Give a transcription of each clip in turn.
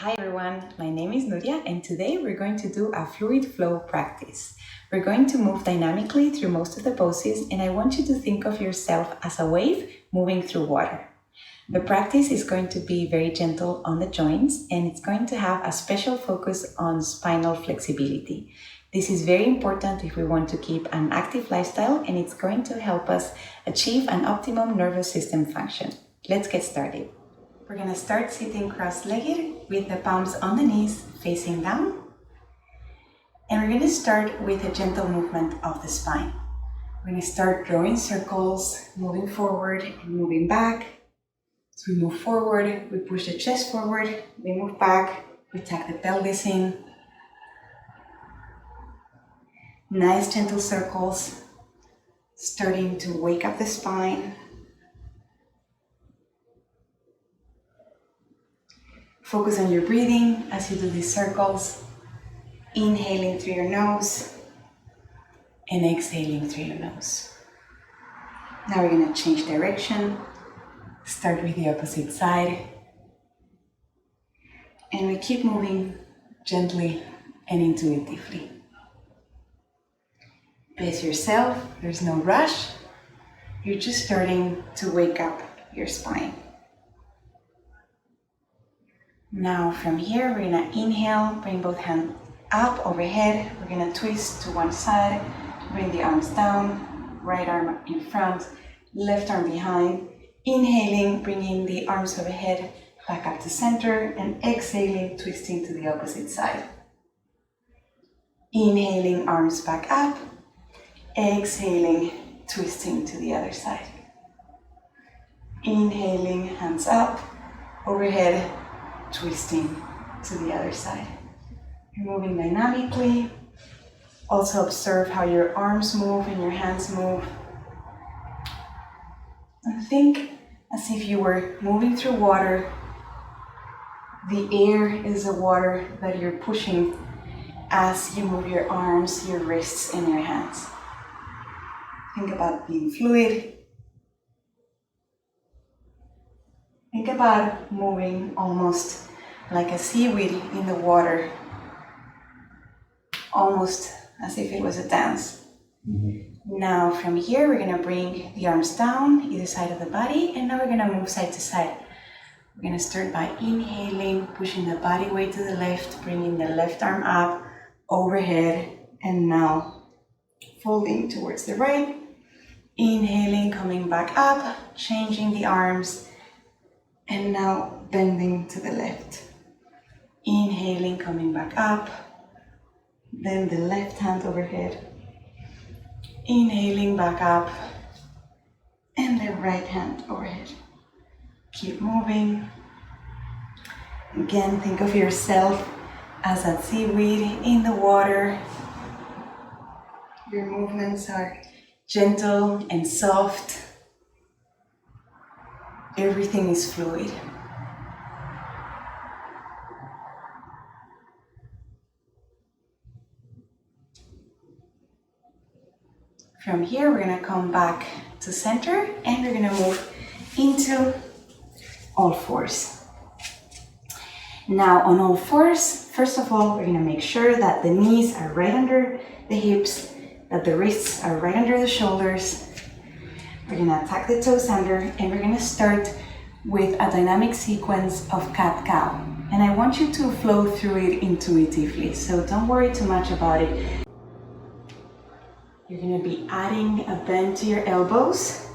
Hi everyone, my name is Nuria and today we're going to do a fluid flow practice. We're going to move dynamically through most of the poses and I want you to think of yourself as a wave moving through water. The practice is going to be very gentle on the joints and it's going to have a special focus on spinal flexibility. This is very important if we want to keep an active lifestyle and it's going to help us achieve an optimum nervous system function. Let's get started. We're going to start sitting cross-legged with the palms on the knees facing down. And we're going to start with a gentle movement of the spine. We're going to start drawing circles, moving forward and moving back. As we move forward, we push the chest forward, we move back, we tuck the pelvis in. Nice gentle circles, starting to wake up the spine. Focus on your breathing as you do these circles, inhaling through your nose and exhaling through your nose. Now we're going to change direction, start with the opposite side, and we keep moving gently and intuitively. Pace yourself, there's no rush, you're just starting to wake up your spine. Now from here, we're going to inhale, bring both hands up overhead. We're going to twist to one side, bring the arms down, right arm in front, left arm behind. Inhaling, bringing the arms overhead, back up to center, and exhaling, twisting to the opposite side. Inhaling, arms back up, exhaling, twisting to the other side. Inhaling, hands up, overhead, twisting to the other side. You're moving dynamically. Also observe how your arms move and your hands move. And think as if you were moving through water. The air is the water that you're pushing as you move your arms, your wrists, and your hands. Think about being fluid. Think about moving almost like a seaweed in the water, almost as if it was a dance. Now from here, we're going to bring the arms down, either side of the body, and now we're going to move side to side. We're going to start by inhaling, pushing the body weight to the left, bringing the left arm up, overhead, and now folding towards the right. Inhaling, coming back up, changing the arms, and now bending to the left. Inhaling, coming back up. Then the left hand overhead. Inhaling, back up. And the right hand overhead. Keep moving. Again, think of yourself as a seaweed in the water. Your movements are gentle and soft. Everything is fluid. From here, we're going to come back to center and we're going to move into all fours. Now on all fours, first of all, we're going to make sure that the knees are right under the hips, that the wrists are right under the shoulders. We're going to tuck the toes under and we're going to start with a dynamic sequence of cat-cow. And I want you to flow through it intuitively, so don't worry too much about it. You're going to be adding a bend to your elbows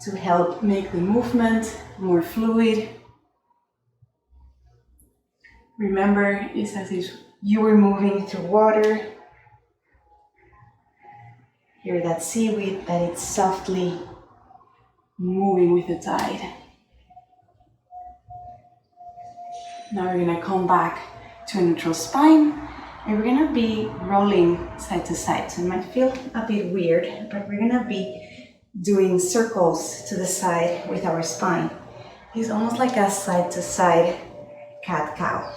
to help make the movement more fluid. Remember, it's as if you were moving through water. Hear that seaweed, that it's softly moving with the tide. Now we're going to come back to a neutral spine and we're going to be rolling side to side. So it might feel a bit weird, but we're going to be doing circles to the side with our spine. It's almost like a side to side cat-cow.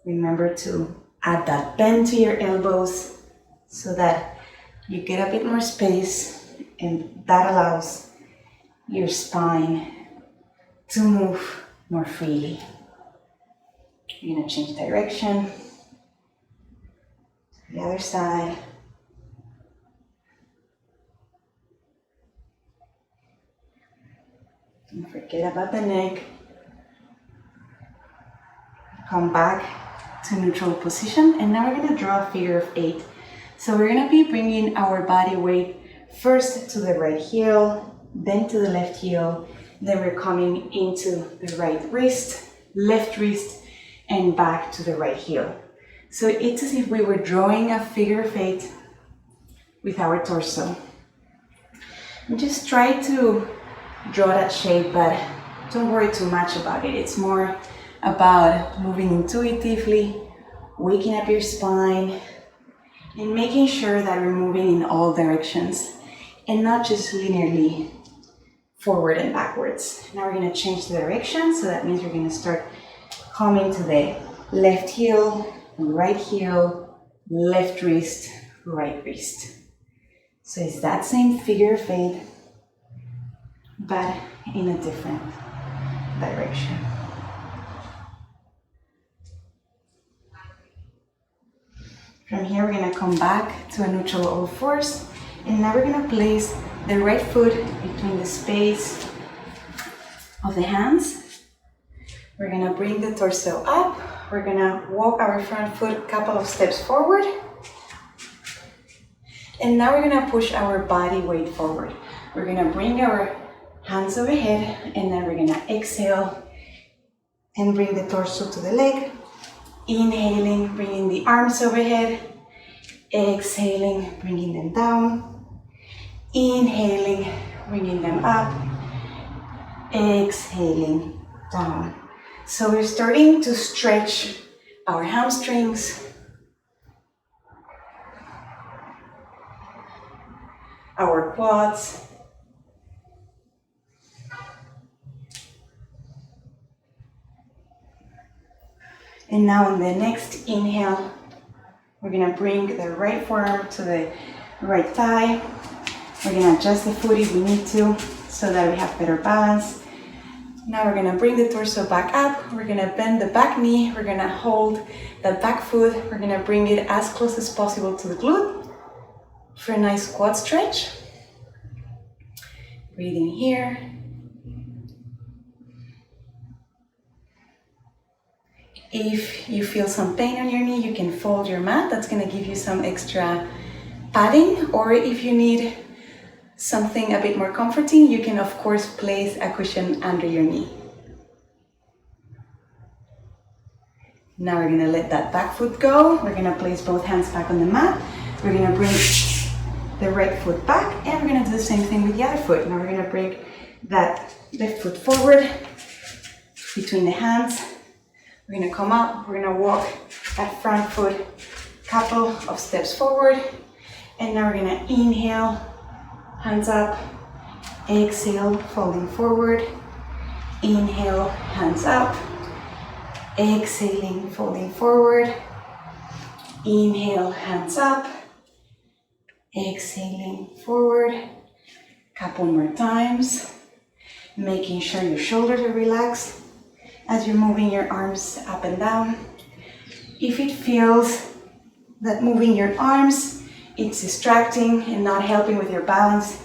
Remember to add that bend to your elbows so that you get a bit more space and that allows your spine to move more freely. You're gonna change direction to the other side. Don't forget about the neck. Come back to neutral position, and now we're gonna draw a figure of 8. So we're gonna be bringing our body weight first to the right heel, then to the left heel, then we're coming into the right wrist, left wrist, and back to the right heel. So it's as if we were drawing a figure of 8 with our torso. And just try to draw that shape, but don't worry too much about it. It's more about moving intuitively, waking up your spine, and making sure that we're moving in all directions and not just linearly forward and backwards. Now we're going to change the direction, so that means we're going to start coming to the left heel, left wrist, right wrist. So it's that same figure of 8, but in a different direction. From here, we're going to come back to a neutral all fours, and now we're going to place the right foot between the space of the hands. We're going to bring the torso up. We're going to walk our front foot a couple of steps forward, and now we're going to push our body weight forward. We're going to bring our hands overhead, and then we're going to exhale and bring the torso to the leg. Inhaling, bringing the arms overhead. Exhaling, bringing them down. Inhaling, bringing them up. Exhaling, down. So we're starting to stretch our hamstrings, our quads, and now on the next inhale, we're going to bring the right forearm to the right thigh. We're going to adjust the foot if we need to so that we have better balance. Now we're going to bring the torso back up. We're going to bend the back knee. We're going to hold the back foot. We're going to bring it as close as possible to the glute for a nice quad stretch. Breathe in here. If you feel some pain on your knee, you can fold your mat. That's going to give you some extra padding. Or if you need something a bit more comforting, you can of course place a cushion under your knee. Now we're going to let that back foot go. We're going to place both hands back on the mat. We're going to bring the right foot back, and we're going to do the same thing with the other foot. Now we're going to bring that left foot forward between the hands. We're going to come up. We're going to walk that front foot a couple of steps forward, and now we're going to inhale, hands up, exhale, folding forward, inhale, hands up, exhaling, folding forward, inhale, hands up, exhaling, forward, couple more times, making sure your shoulders are relaxed as you're moving your arms up and down. If it feels that moving your arms, it's distracting and not helping with your balance,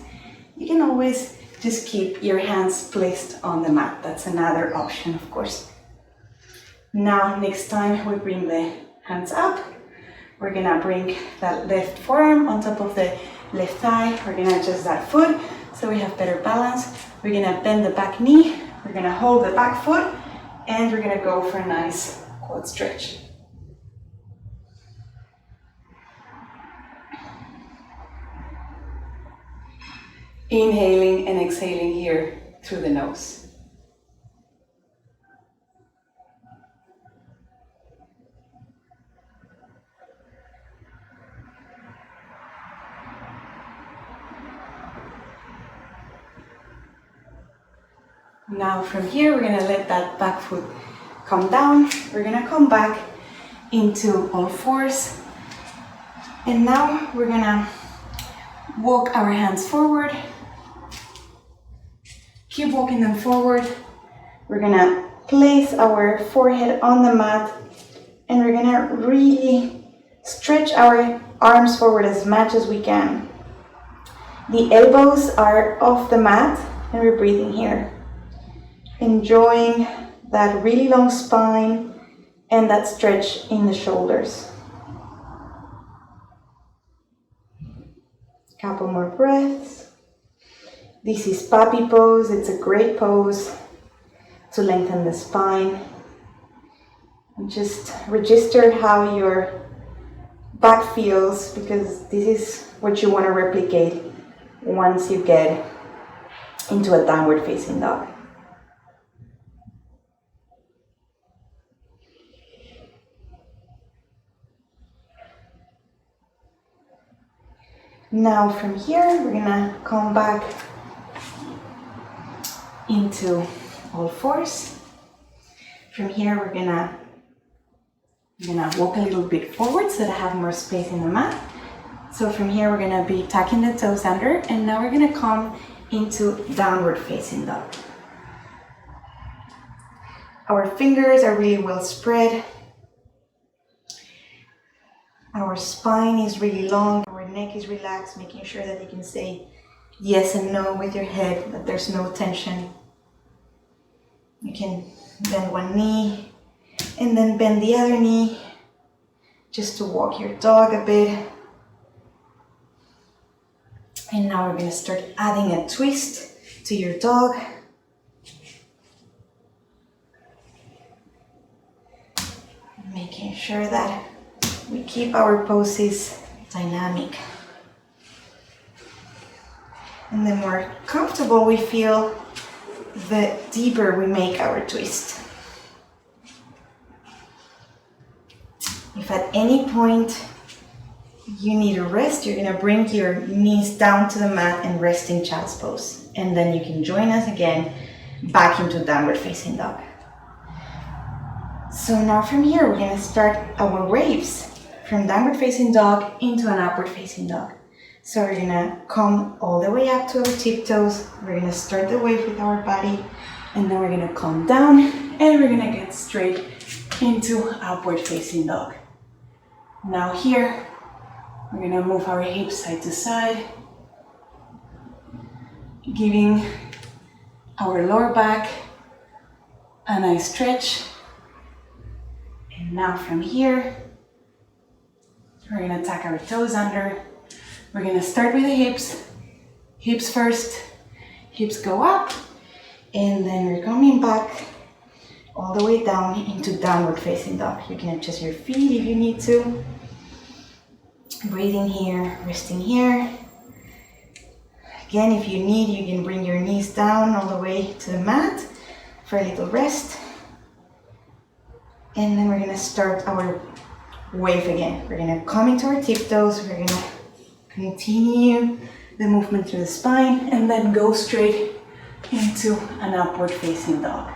you can always just keep your hands placed on the mat. That's another option, of course. Now, next time we bring the hands up, we're gonna bring that left forearm on top of the left thigh. We're gonna adjust that foot so we have better balance. We're gonna bend the back knee. We're gonna hold the back foot, and we're gonna go for a nice quad stretch. Inhaling and exhaling here through the nose. Now from here, we're going to let that back foot come down. We're going to come back into all fours. And now we're going to walk our hands forward. Keep walking them forward. We're going to place our forehead on the mat, and we're gonna really stretch our arms forward as much as we can. The elbows are off the mat, and we're breathing here. Enjoying that really long spine and that stretch in the shoulders. Couple more breaths. This is puppy pose. It's a great pose to lengthen the spine. And just register how your back feels, because this is what you want to replicate once you get into a downward facing dog. Now from here, we're gonna come back into all fours. From here, we're gonna walk a little bit forward so that I have more space in the mat. So from here, we're gonna be tucking the toes under, and now we're gonna come into downward facing dog. Our fingers are really well spread. Our spine is really long, our neck is relaxed, making sure that you can say yes and no with your head, that there's no tension. You can bend one knee and then bend the other knee just to walk your dog a bit. And now we're going to start adding a twist to your dog. Making sure that we keep our poses dynamic. And the more comfortable we feel, the deeper we make our twist. If at any point you need a rest, you're going to bring your knees down to the mat and rest in child's pose. And then you can join us again back into downward facing dog. So now from here, we're going to start our waves from downward facing dog into an upward facing dog. So we're going to come all the way up to our tiptoes. We're going to start the wave with our body, and then we're going to come down and we're going to get straight into upward facing dog. Now here, we're going to move our hips side to side, giving our lower back a nice stretch. And now from here, we're going to tuck our toes under. We're going to start with the hips. Hips first. Hips go up. And then we're coming back all the way down into downward facing dog. You can adjust your feet if you need to. Breathing here, resting here. Again, if you need, you can bring your knees down all the way to the mat for a little rest. And then we're going to start our wave again. We're going to come into our tiptoes. We're going to continue the movement through the spine and then go straight into an upward facing dog.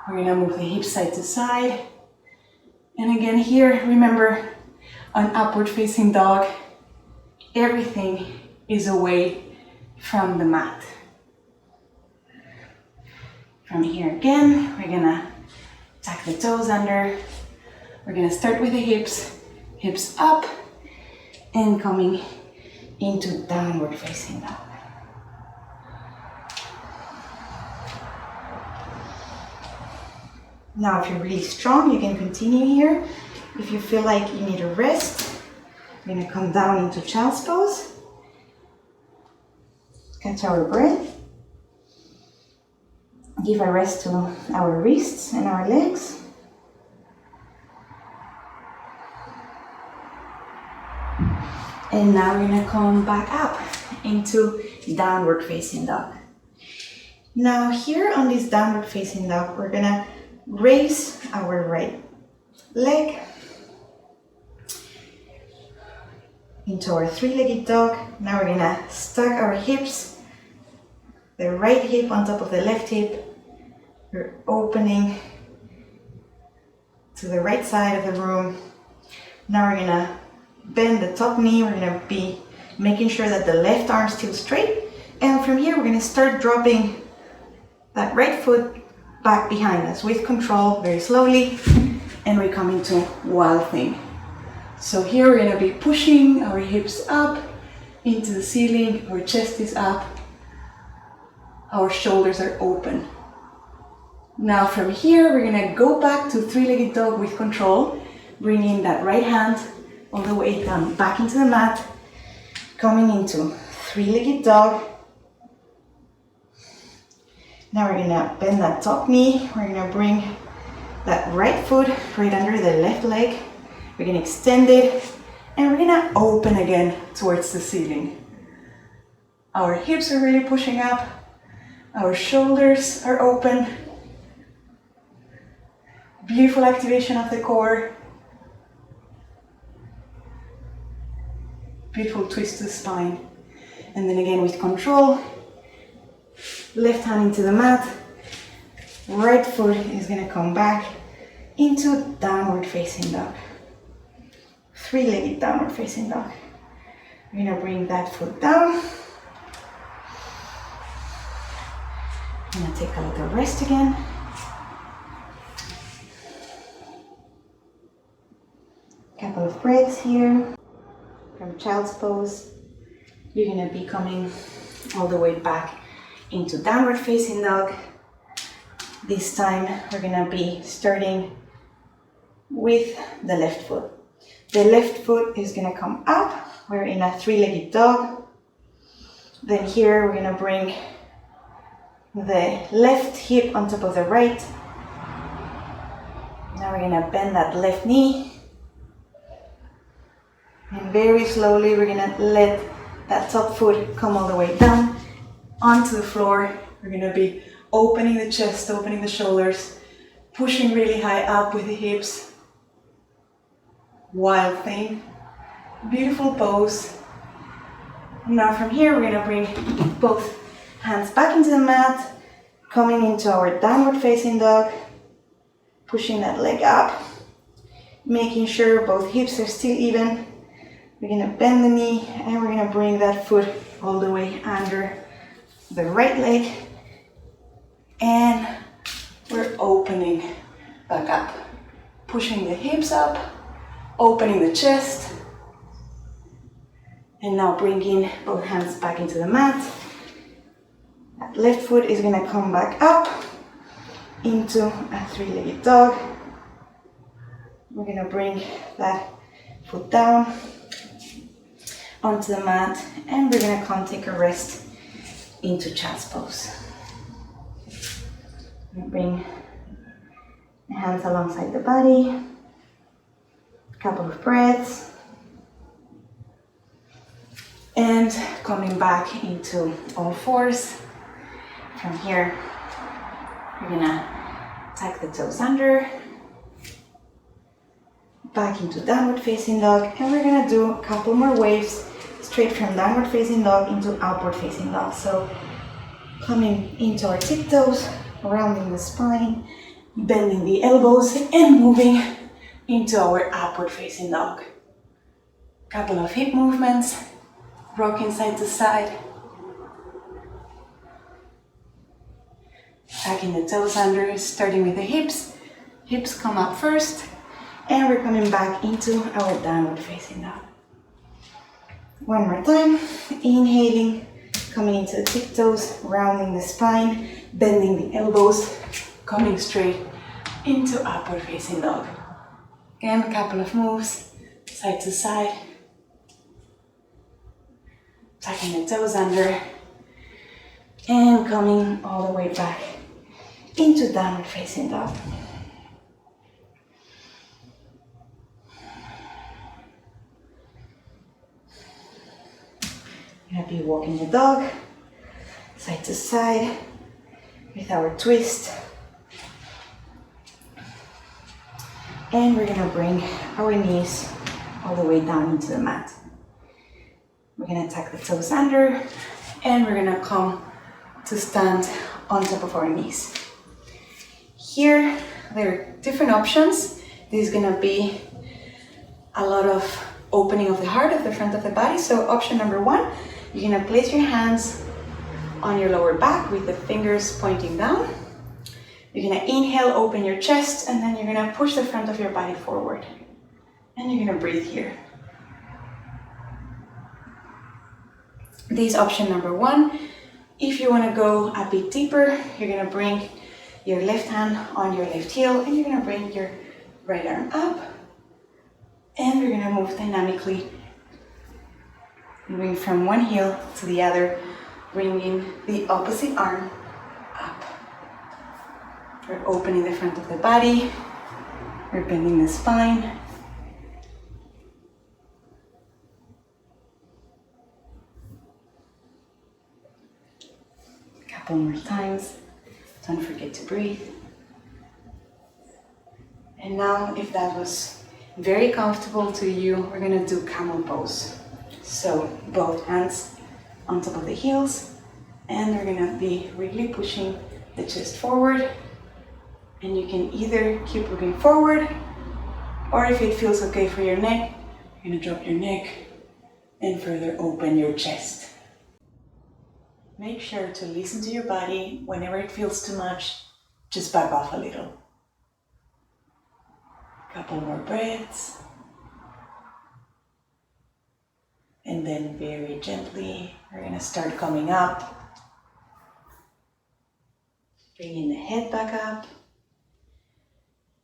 We're going to move the hips side to side. And again here, remember, an upward facing dog, everything is away from the mat. From here again, we're going to tuck the toes under. We're going to start with the hips, hips up, and coming into downward facing dog. Now, if you're really strong, you can continue here. If you feel like you need a rest, we're going to come down into child's pose. Catch our breath. Give a rest to our wrists and our legs. And now we're going to come back up into downward facing dog. Now here on this downward facing dog, we're going to raise our right leg into our three-legged dog. Now we're going to stack our hips, the right hip on top of the left hip. We're opening to the right side of the room. Now we're going to bend the top knee. We're going to be making sure that the left arm's still straight. And from here, we're going to start dropping that right foot back behind us with control, very slowly, and we come into wild thing. So here we're gonna be pushing our hips up into the ceiling, our chest is up, our shoulders are open. Now from here, we're gonna go back to three-legged dog with control, bringing that right hand all the way down, back into the mat, coming into three-legged dog. Now we're gonna bend that top knee, we're gonna bring that right foot right under the left leg, we're gonna extend it, and we're gonna open again towards the ceiling. Our hips are really pushing up, our shoulders are open. Beautiful activation of the core. Beautiful twist to the spine. And then again with control, left hand into the mat, right foot is gonna come back into downward facing dog. Three-legged downward facing dog. We're gonna bring that foot down. I'm gonna take a little rest again. Couple of breaths here. From child's pose, you're gonna be coming all the way back into downward facing dog. This time we're gonna be starting with the left foot. The left foot is gonna come up. We're in a three-legged dog. Then here we're gonna bring the left hip on top of the right. Now we're gonna bend that left knee. And very slowly we're gonna let that top foot come all the way down onto the floor. We're gonna be opening the chest, opening the shoulders, pushing really high up with the hips. Wild thing. Beautiful pose. Now from here we're gonna bring both hands back into the mat, coming into our downward facing dog, pushing that leg up, making sure both hips are still even. We're gonna bend the knee and we're gonna bring that foot all the way under the right leg, and we're opening back up, pushing the hips up, opening the chest, and now bringing both hands back into the mat. That left foot is gonna come back up into a three-legged dog. We're gonna bring that foot down onto the mat, and we're gonna come take a rest into child's pose. Bring the hands alongside the body, a couple of breaths, and coming back into all fours. From here, we're gonna tuck the toes under, back into downward facing dog, and we're gonna do a couple more waves straight from downward facing dog into upward facing dog. So coming into our tiptoes, rounding the spine, bending the elbows, and moving into our upward facing dog. Couple of hip movements, rocking side to side, tucking the toes under, starting with the hips. Hips come up first, and we're coming back into our downward facing dog. One more time, inhaling, coming into the tiptoes, rounding the spine, bending the elbows, coming straight into upward facing dog. Again, a couple of moves, side to side, tucking the toes under, and coming all the way back into downward facing dog. We're gonna be walking the dog side to side with our twist, and we're gonna bring our knees all the way down into the mat. We're gonna tuck the toes under, and we're gonna come to stand on top of our knees. Here there are different options. This is gonna be a lot of opening of the heart, of the front of the body. So option number one, you're gonna place your hands on your lower back with the fingers pointing down. You're gonna inhale, open your chest, and then you're gonna push the front of your body forward. And you're gonna breathe here. This is option number one. If you wanna go a bit deeper, you're gonna bring your left hand on your left heel, and you're gonna bring your right arm up. And we're gonna move dynamically, moving from one heel to the other, bringing the opposite arm up. We're opening the front of the body, we're bending the spine. A couple more times, don't forget to breathe. And now, if that was very comfortable to you, we're gonna do camel pose. So both hands on top of the heels, and we're gonna be really pushing the chest forward. And you can either keep looking forward, or if it feels okay for your neck, you're gonna drop your neck and further open your chest. Make sure to listen to your body. Whenever it feels too much, just back off a little. Couple more breaths. And then very gently, we're gonna start coming up. Bringing the head back up.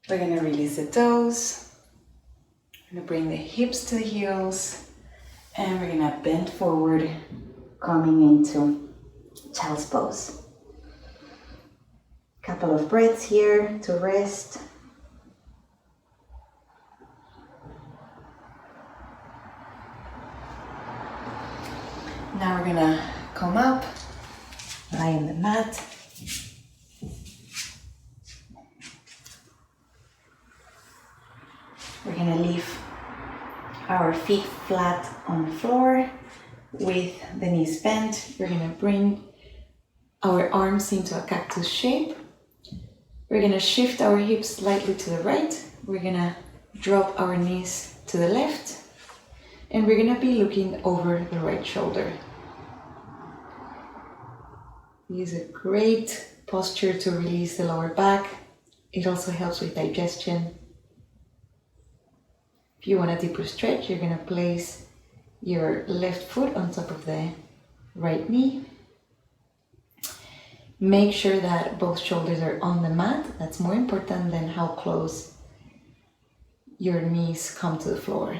We're gonna release the toes. We're gonna bring the hips to the heels. And we're gonna bend forward, coming into child's pose. Couple of breaths here to rest. Now we're gonna come up, lie on the mat. We're gonna leave our feet flat on the floor with the knees bent. We're gonna bring our arms into a cactus shape. We're gonna shift our hips slightly to the right. We're gonna drop our knees to the left. And we're gonna be looking over the right shoulder. Use a great posture to release the lower back. It also helps with digestion. If you want a deeper stretch, you're gonna place your left foot on top of the right knee. Make sure that both shoulders are on the mat. That's more important than how close your knees come to the floor.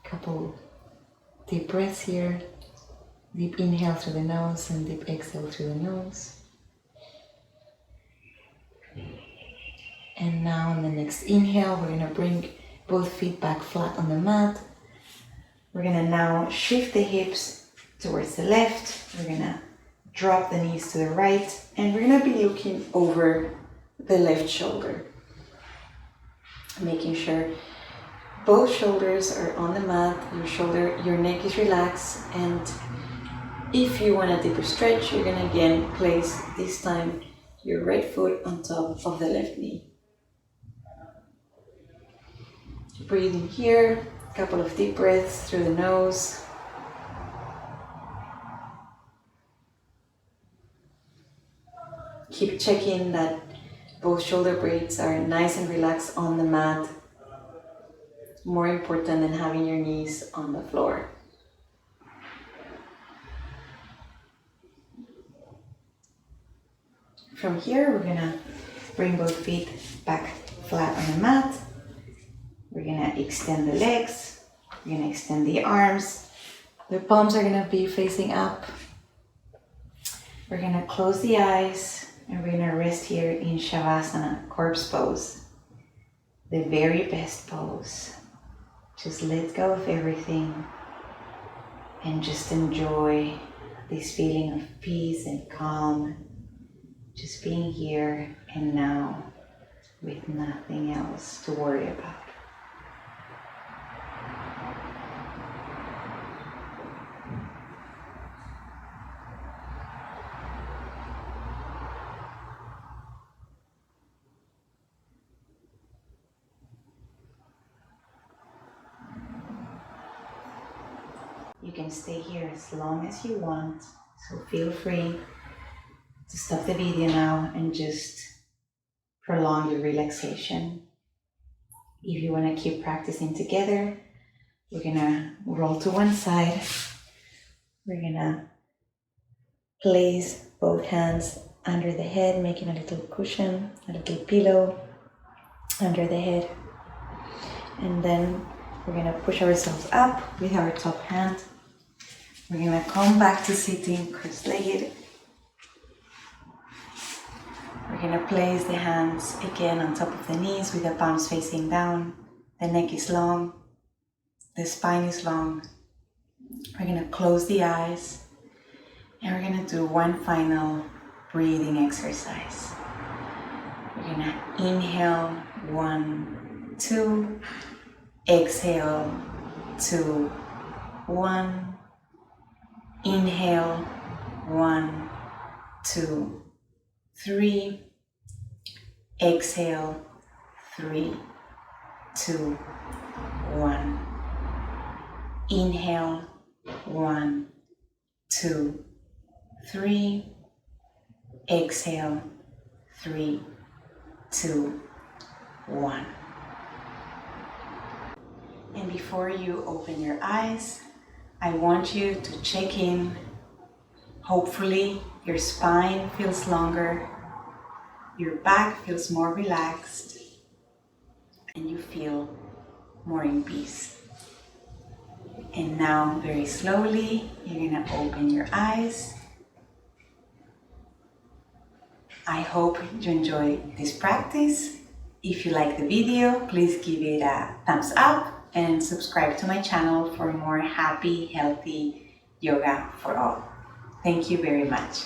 Couple deep breaths here. Deep inhale through the nose and deep exhale through the nose. And now on the next inhale, we're gonna bring both feet back flat on the mat. We're gonna now shift the hips towards the left. We're gonna drop the knees to the right, and we're gonna be looking over the left shoulder. Making sure both shoulders are on the mat, your neck is relaxed, and if you want a deeper stretch, you're gonna again place this time your right foot on top of the left knee. Breathe in here, a couple of deep breaths through the nose. Keep checking that both shoulder blades are nice and relaxed on the mat. More important than having your knees on the floor. From here, we're gonna bring both feet back flat on the mat. We're gonna extend the legs. We're gonna extend the arms. The palms are gonna be facing up. We're gonna close the eyes and we're gonna rest here in Shavasana, corpse pose. The very best pose. Just let go of everything and just enjoy this feeling of peace and calm. Just being here and now with nothing else to worry about. You can stay here as long as you want, so feel free to stop the video now and just prolong your relaxation. If you want to keep practicing together, we're gonna roll to one side. We're gonna place both hands under the head, making a little cushion, a little pillow under the head. And then we're gonna push ourselves up with our top hand. We're gonna come back to sitting cross-legged. We're gonna place the hands again on top of the knees with the palms facing down. The neck is long, the spine is long. We're gonna close the eyes and we're gonna do one final breathing exercise. We're gonna inhale, 1, 2, exhale, 2, 1, inhale, 1, 2, 3, exhale, 3, 2, 1, inhale, 1, 2, 3, exhale, 3, 2, 1. And before you open your eyes, I want you to check in. Hopefully your spine feels longer, your back feels more relaxed, and you feel more in peace. And now, very slowly, you're gonna open your eyes. I hope you enjoyed this practice. If you like the video, please give it a thumbs up and subscribe to my channel for more happy, healthy yoga for all. Thank you very much.